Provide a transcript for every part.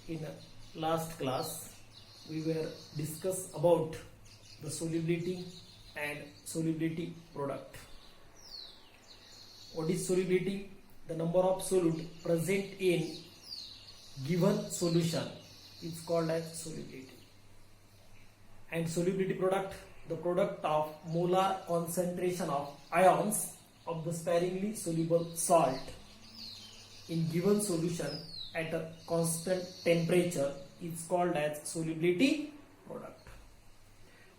In last class, we were discuss about the solubility and solubility product. What is solubility? The number of solute present in given solution is called as solubility. And solubility product, the product of molar concentration of ions of the sparingly soluble salt in given solution at a constant temperature is called as solubility product.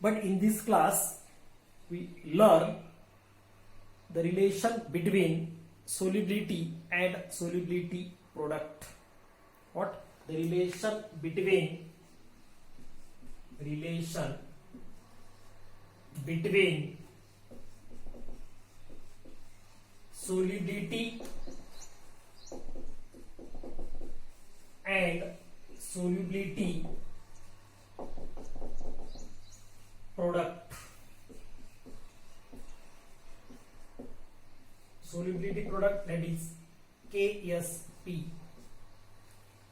But in this class we learn the relation between solubility and solubility product. What? The relation between solubility and solubility product. Solubility product, that is KSP.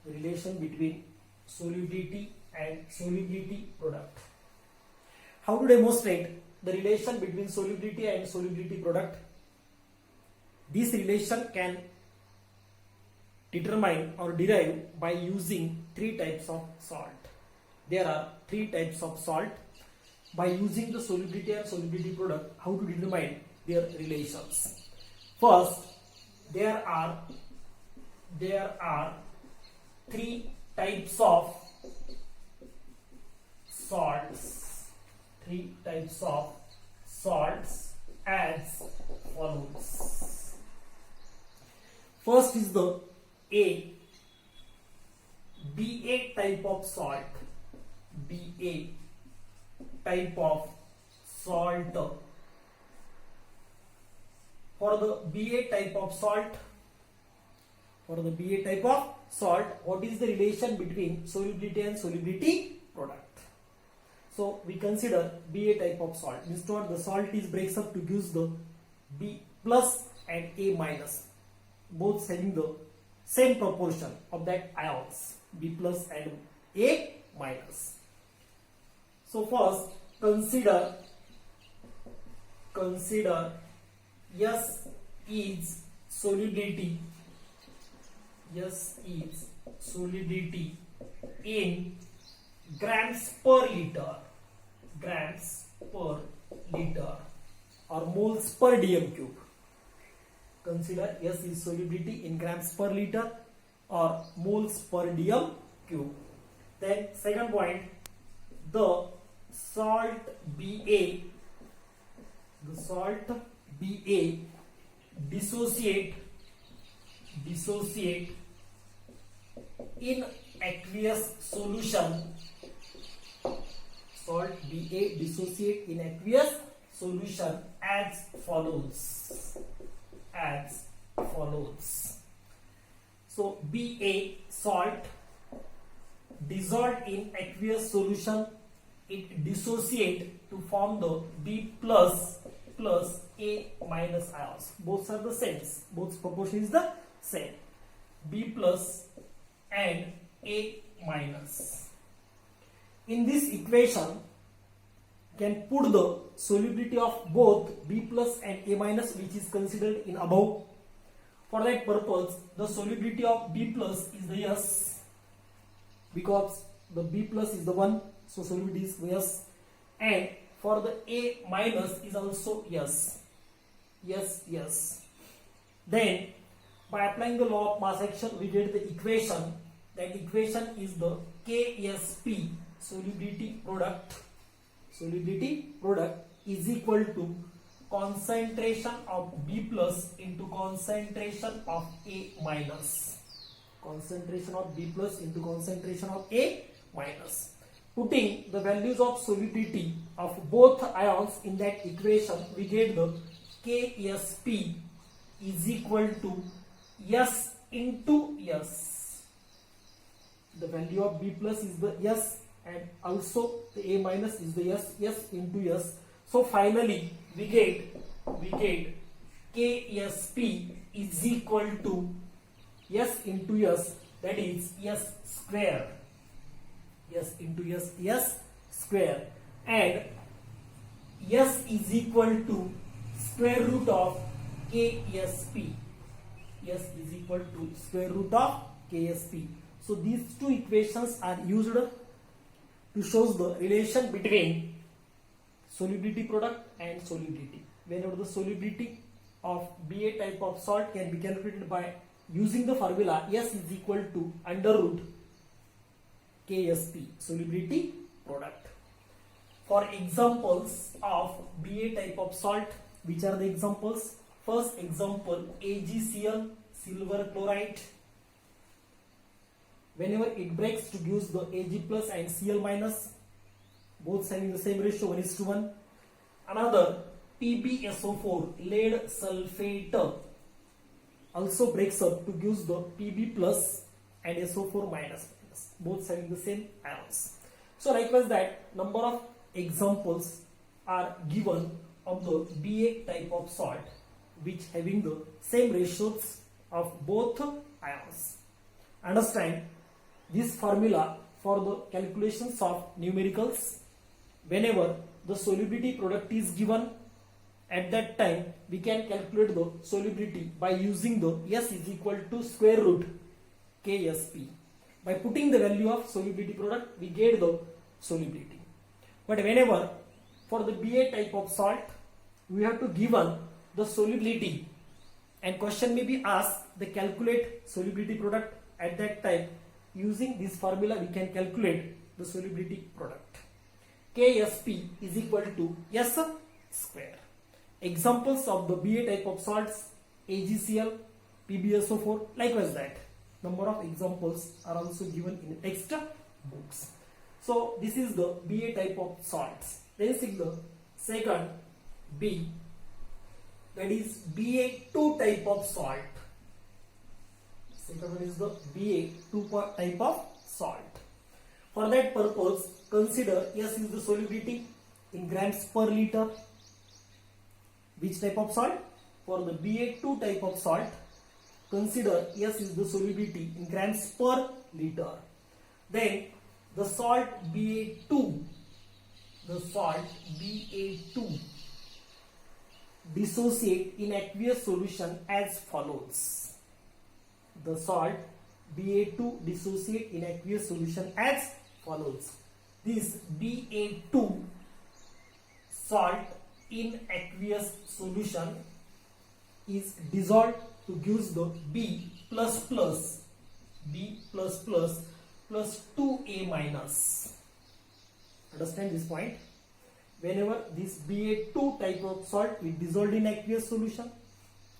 The relation between solubility and solubility product. How to demonstrate the relation between solubility and solubility product? This relation can determine or derive by using three types of salt. There are three types of salt. By using the solubility and solubility product, how to determine their relations? First, there are three types of salts. Three types of salts as follows. First is the BA type of salt. BA type of salt. For the BA type of salt, what is the relation between solubility and solubility product? So we consider BA type of salt. Means what? The salt is breaks up to gives the B plus and A minus, both having the same proportion of that ions, B plus and A minus. So first consider S is solubility. S is solubility in grams per liter. Grams per liter or moles per dm cube. Consider S is solubility in grams per liter or moles per dm cube. Then second point, the salt BA dissociate in aqueous solution. Salt BA dissociate in aqueous solution as follows. So BA salt dissolved in aqueous solution, it dissociate to form the B plus A minus ions. Both are the same. Both proportion is the same. B plus and A minus. In this equation, can put the solubility of both B plus and A minus, which is considered in above. For that purpose, the solubility of B plus is the S, because the B plus is the one, so solubility is S, and for the A minus is also S. Then by applying the law of mass action, we get the equation. That equation is the KSP, solubility product. Solubility product is equal to concentration of B plus into concentration of A minus. Concentration of B plus into concentration of A minus. Putting the values of solubility of both ions in that equation, we get the KSP is equal to S into S. The value of B plus is the S and also the A minus is the S into S. So finally we get KSP is equal to S into S, that is S square. S into S square, and S is equal to square root of KSP. S is equal to square root of KSP. So these two equations are used to show the relation between solubility product and solubility. Whenever the solubility of Ba type of salt can be calculated by using the formula S is equal to under root KSP, solubility product. For examples of Ba type of salt, which are the examples? First example, AgCl, silver chloride. Whenever it breaks to use the Ag plus and Cl minus, both having the same ratio 1:1. Another PbSO4, lead sulfate, also breaks up to use the Pb plus and SO4 minus, both having the same ions. So likewise that number of examples are given of the Ba type of salt which having the same ratios of both ions. Understand this formula for the calculations of numericals. Whenever the solubility product is given, at that time we can calculate the solubility by using the S is equal to square root KSP. By putting the value of solubility product, we get the solubility. But whenever for the Ba type of salt, we have to given the solubility, and question may be asked the calculate solubility product. At that time, using this formula, we can calculate the solubility product. KSP is equal to S square. Examples of the Ba type of salts: AgCl, PbSO4. Likewise that number of examples are also given in the text books. So this is the Ba type of salts. Then see the second B, that is Ba2 type of salt. Second one is the Ba2 type of salt. For that purpose, consider S is the solubility in grams per liter. Which type of salt? For the Ba2 type of salt, consider S is the solubility in grams per liter. Then the salt Ba2, dissociate in aqueous solution as follows. The salt Ba2 dissociate in aqueous solution as follows. This Ba2 salt in aqueous solution is dissolved to give the B plus 2A minus. Understand this point? Whenever this Ba2 type of salt is dissolved in aqueous solution,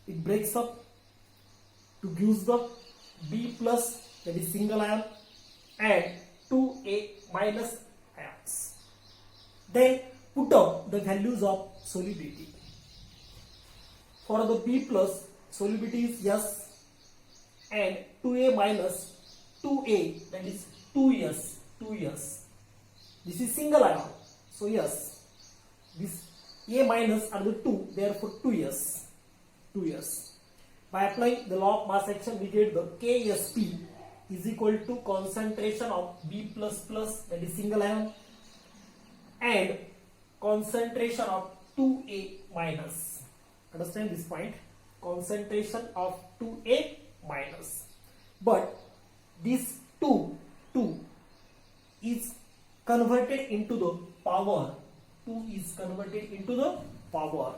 it breaks up to give the B plus, that is single ion, and 2A minus ions. Then put up the values of solubility. For the B plus, solubility is S, and 2A minus 2A, that is 2S. This is single ion, so yes. This A minus are the 2, therefore 2S. By applying the law of mass action, we get the KSP is equal to concentration of B plus plus, that is single ion, and concentration of 2A minus. Understand this point? Concentration of 2A minus. But this 2 is converted into the power. 2 is converted into the power.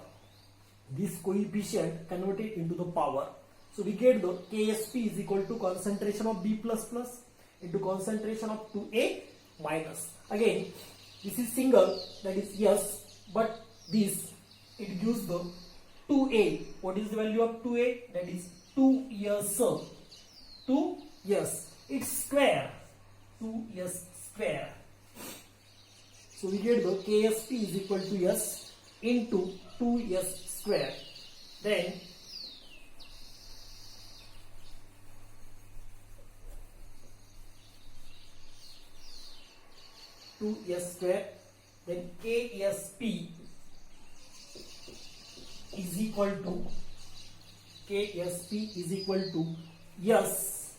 This coefficient converted into the power. So we get the KSP is equal to concentration of B plus plus into concentration of 2A minus. Again, this is single, that is yes, but this, it gives the 2A. What is the value of 2A? That is 2S. It's square. 2S square. So we get the KSP is equal to S into 2S square. Then square, then KSP is equal to S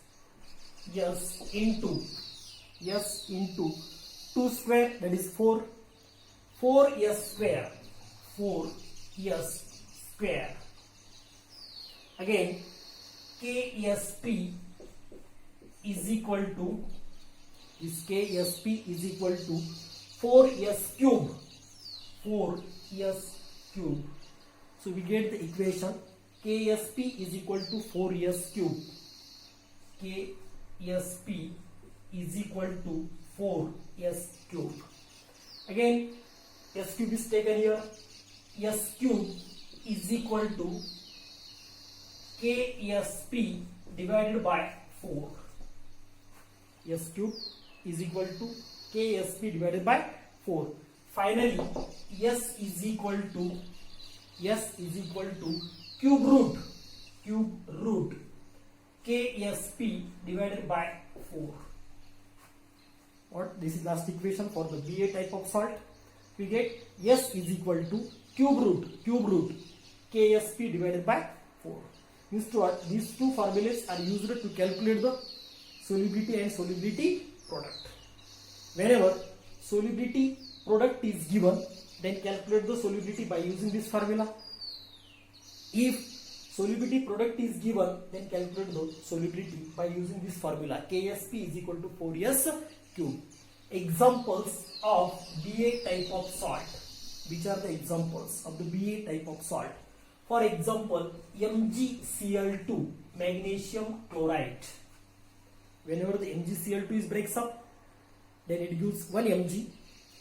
S into 2 square, that is 4, 4s square, 4s square. Again, KSP is equal to, this KSP is equal to 4s cube, 4s cube. So we get the equation KSP is equal to 4s cube. KSP is equal to 4s cube. Again, s cube is taken here. S cube is equal to KSP divided by 4. S cube is equal to KSP divided by 4. Finally, S is equal to cube root KSP divided by 4. What? This is last equation for the Ba type of salt. We get S is equal to cube root KSP divided by 4. Means to what? These two formulas are used to calculate the solubility and solubility product. Whenever solubility product is given, then calculate the solubility by using this formula. If solubility product is given, then calculate the solubility by using this formula. KSP is equal to 4s cube. Examples of Ba type of salt. Which are the examples of the Ba type of salt? For example, MgCl2, magnesium chloride. Whenever the MgCl2 is breaks up, then it gives 1 Mg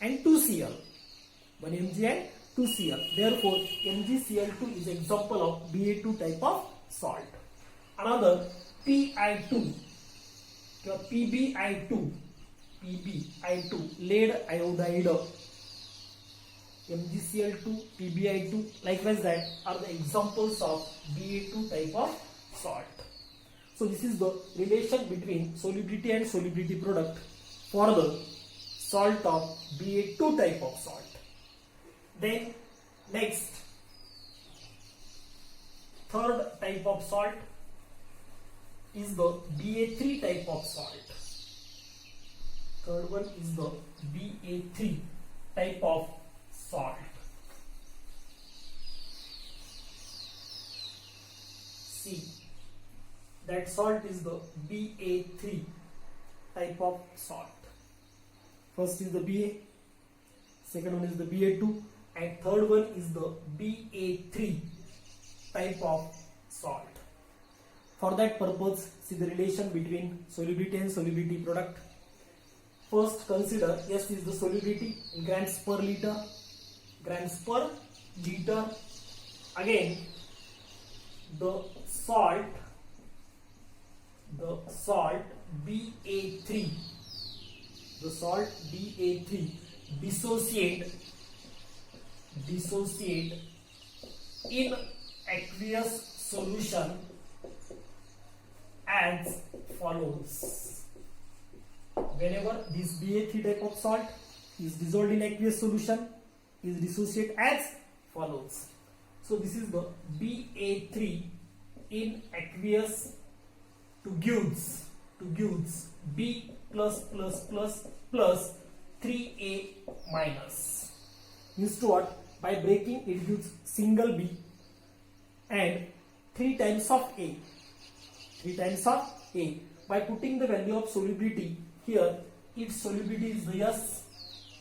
and 2 Cl. 1 Mg and 2 Cl. Therefore, MgCl2 is example of Ba2 type of salt. Another Pi2, PbI2, lead iodide. MgCl2, PbI2, likewise that are the examples of Ba2 type of salt. So this is the relation between solubility and solubility product for the salt of Ba2 type of salt. Then next, third type of salt is the Ba3 type of salt. Third one is the Ba3 type of salt. See, that salt is the Ba3 type of salt. First is the Ba, second one is the Ba2, and third one is the Ba3 type of salt. For that purpose, see the relation between solubility and solubility product. First consider S is the solubility in grams per liter. Again, the salt Ba3, dissociate in aqueous solution as follows. Whenever this Ba3 type of salt is dissolved in aqueous solution, is dissociate as follows. So this is the Ba3 in aqueous to gives B plus 3A minus. Means to what? By breaking it gives single B and 3 times of A. By putting the value of solubility here, its solubility is the S.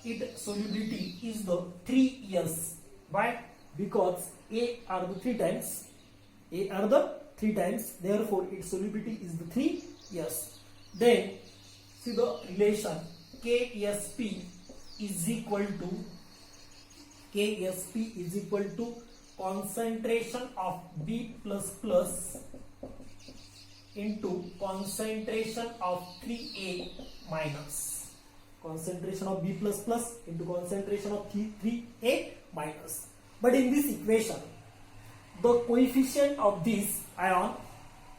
Its solubility is the 3S. Why? Because A are the 3 times. Therefore, its solubility is the 3S. Then see the relation KSP is equal to concentration of B plus plus into concentration of 3A minus. Concentration of B plus plus into concentration of 3A minus. But in this equation, the coefficient of this ion,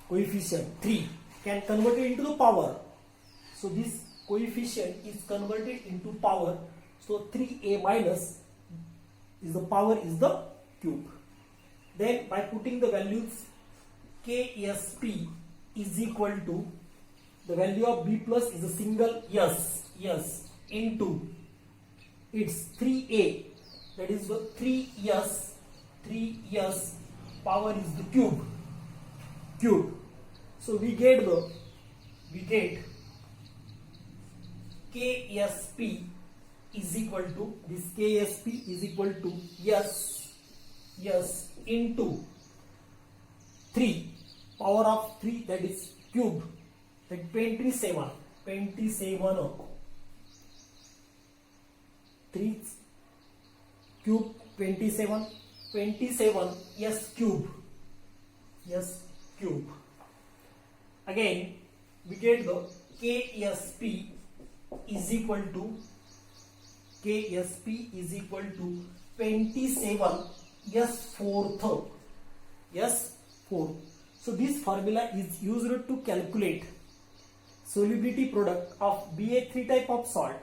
coefficient 3, can convert it into the power. So this coefficient is converted into power. So 3A minus is the power is the cube. Then by putting the values, KSP is equal to the value of B plus is a single S into its 3A, that is the 3S power is the cube. So we get KSP is equal to, this KSP is equal to S into 3 power of 3, that is cube, that 27 3 cube 27 S cube. Again we get the KSP is equal to 27 S fourth. So this formula is used to calculate solubility product of Ba3 type of salt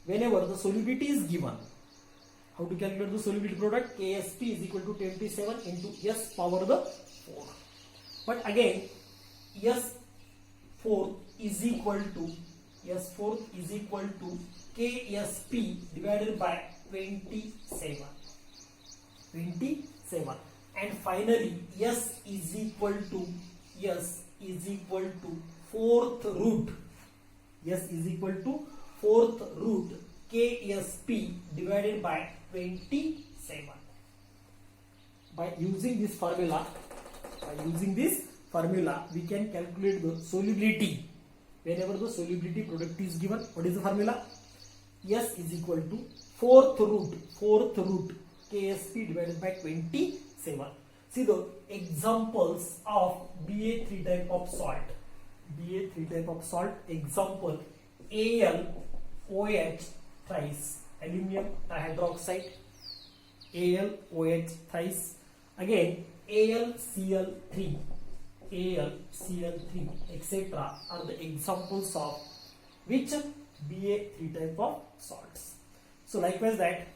whenever the solubility is given. How to calculate the solubility product? KSP is equal to 27 into S power the 4. But again S4 is equal to KSP divided by 27. And finally S is equal to fourth root. KSP divided by 27. By using this formula, we can calculate the solubility whenever the solubility product is given. What is the formula? S is equal to fourth root KSP divided by 27. See the examples of Ba3 type of salt. Example: AlOH thrice, aluminum dihydroxide, AlOH thrice. Again AlCl3, etc. are the examples of which Ba3 type of salts. So likewise that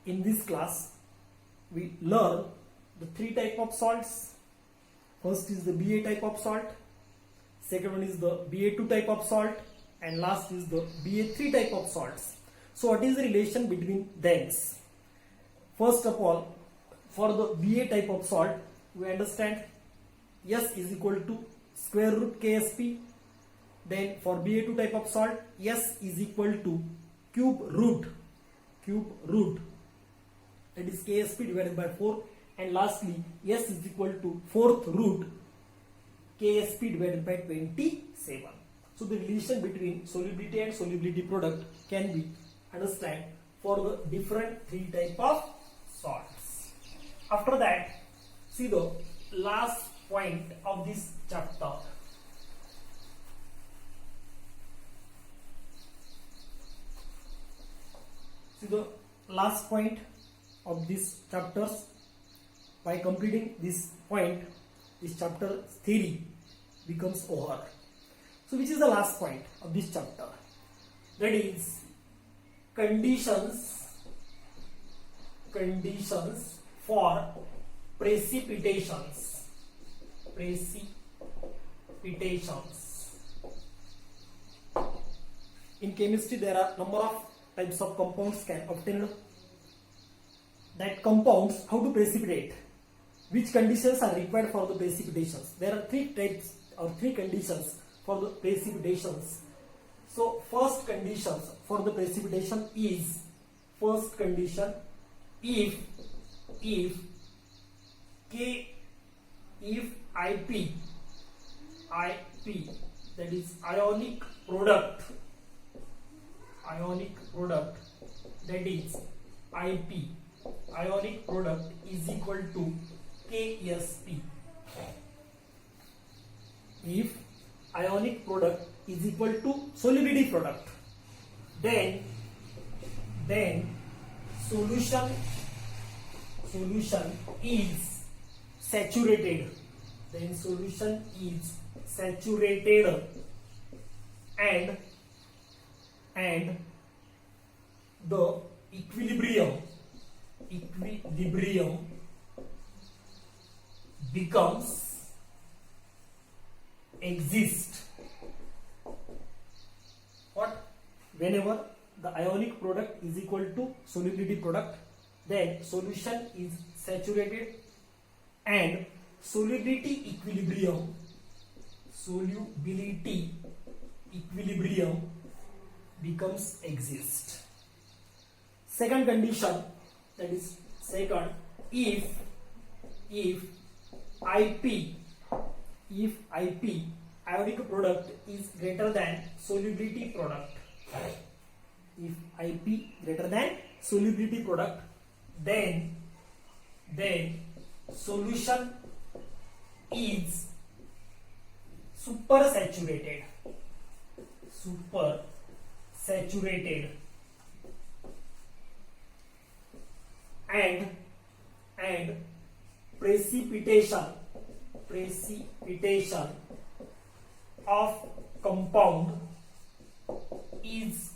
in this class we learn the 3 type of salts. First is the Ba type of salt, second one is the Ba2 type of salt, and last is the Ba3 type of salts. So what is the relation between them? First of all, for the Ba type of salt, we understand S is equal to square root KSP. Then for Ba2 type of salt, S is equal to cube root, that is KSP divided by 4. And lastly, S is equal to fourth root KSP divided by 27. So the relation between solubility and solubility product can be understood for the different 3 type of salts. After that, see the last point of this chapter. See the last point of this chapters. By completing this point, this chapter theory becomes over. So which is the last point of this chapter? That is conditions for precipitations. In chemistry there are number of types of compounds can obtained. That compounds, how to precipitate, which conditions are required for the precipitations. There are 3 types or 3 conditions for the precipitations. So first conditions for the precipitation is, first condition, if IP, that is ionic product, that is IP, ionic product is equal to KSP. If ionic product is equal to solubility product, then solution is saturated. And the equilibrium becomes exist. What? Whenever the ionic product is equal to solubility product, then solution is saturated and solubility equilibrium becomes exist. Second condition, that is second, if IP ionic product is greater than solubility product, if IP greater than solubility product, then solution is supersaturated and precipitation of compound is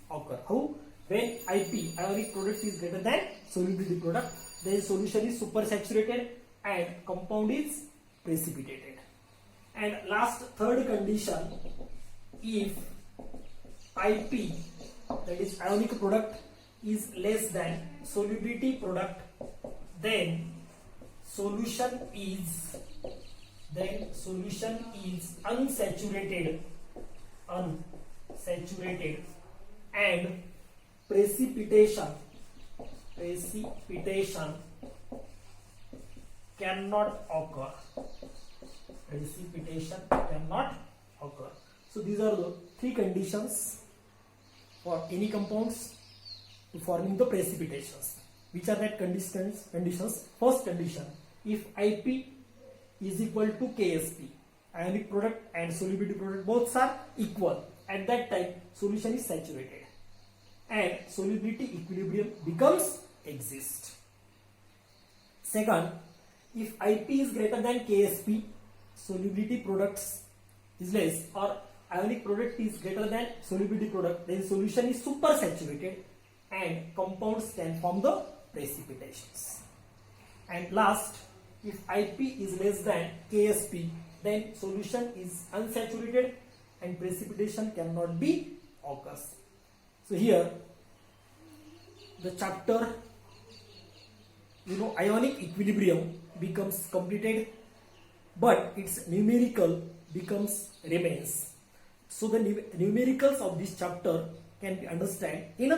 occur. How? When IP ionic product is greater than solubility product, then solution is supersaturated and compound is precipitated. And last, third condition, if IP, that is ionic product, is less than solubility product, then solution is unsaturated and precipitation cannot occur. So these are the three conditions for any compounds to forming the precipitations. Which are that conditions? First condition, if IP is equal to KSP, ionic product and solubility product both are equal, at that time solution is saturated and solubility equilibrium becomes exist. Second, if IP is greater than KSP, solubility products is less, or ionic product is greater than solubility product, then solution is supersaturated and compounds can form the precipitations. And last, if IP is less than KSP, then solution is unsaturated and precipitation cannot be occurs. So here the chapter ionic equilibrium becomes completed, but its numerical remains. So the numericals of this chapter can be understood in a